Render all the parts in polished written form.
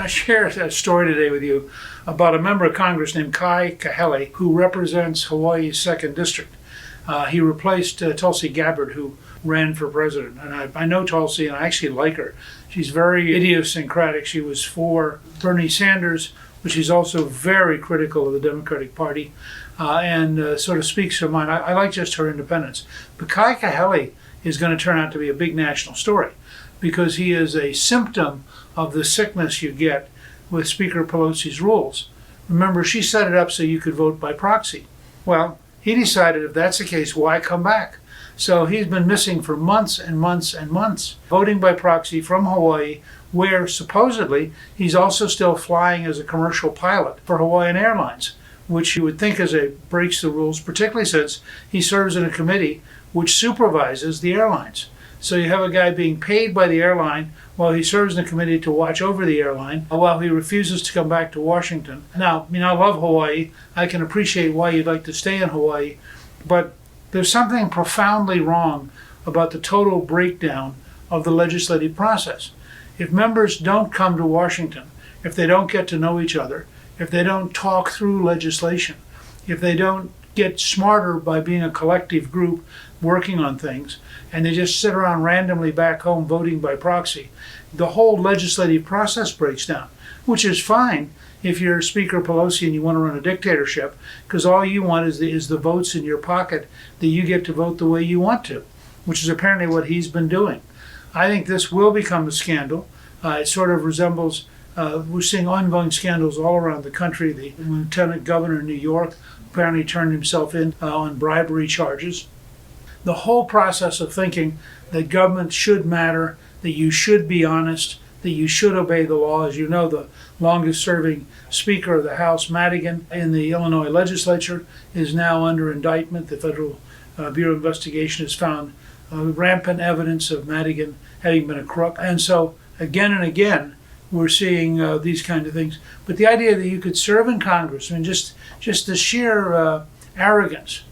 to share a story today with you about a member of Congress named Kahele, who represents Hawaii's 2nd District. He replaced Tulsi Gabbard, who ran for president. And I know Tulsi, and I actually like her. She's very idiosyncratic. She was for Bernie Sanders, but she's also very critical of the Democratic Party and sort of speaks her mind. I like just her independence. But Kahele is going to turn out to be a big national story because he is a symptom of the sickness you get with Speaker Pelosi's rules. Remember, she set it up so you could vote by proxy. Well, he decided if that's the case, why come back? So he's been missing for months and months and months, voting by proxy from Hawaii, where supposedly he's also still flying as a commercial pilot for Hawaiian Airlines, which you would think breaks the rules, particularly since he serves in a committee which supervises the airlines. So you have a guy being paid by the airline while he serves in a committee to watch over the airline while he refuses to come back to Washington. Now, I love Hawaii. I can appreciate why you'd like to stay in Hawaii, but there's something profoundly wrong about the total breakdown of the legislative process. If members don't come to Washington, if they don't get to know each other, if they don't talk through legislation, if they don't get smarter by being a collective group working on things, and they just sit around randomly back home voting by proxy, the whole legislative process breaks down, which is fine if you're Speaker Pelosi and you want to run a dictatorship, because all you want is the votes in your pocket that you get to vote the way you want to, which is apparently what he's been doing. I think this will become a scandal. It sort of resembles, we're seeing ongoing scandals all around the country. The lieutenant governor in New York apparently turned himself in on bribery charges. The whole process of thinking that government should matter, that you should be honest, that you should obey the law. As you know, the longest serving Speaker of the House, Madigan, in the Illinois legislature, is now under indictment. The Federal Bureau of Investigation has found rampant evidence of Madigan having been a crook. And so again and again, we're seeing these kind of things. But the idea that you could serve in Congress, just the sheer arrogance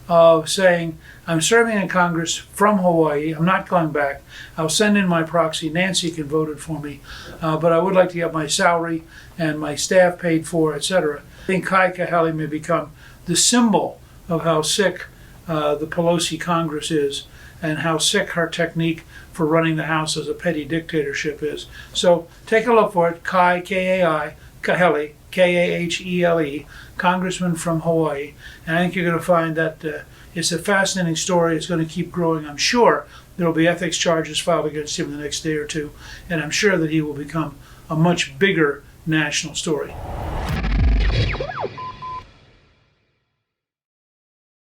of saying, I'm serving in Congress from Hawaii, I'm not going back, I'll send in my proxy, Nancy can vote it for me, but I would like to get my salary and my staff paid for, etc. I think Kahele may become the symbol of how sick the Pelosi Congress is and how sick her technique for running the House as a petty dictatorship is. So take a look for it, Kahele, Kahele, Congressman from Hawaii. And I think you're going to find that it's a fascinating story. It's going to keep growing. I'm sure there will be ethics charges filed against him in the next day or two, and I'm sure that he will become a much bigger national story.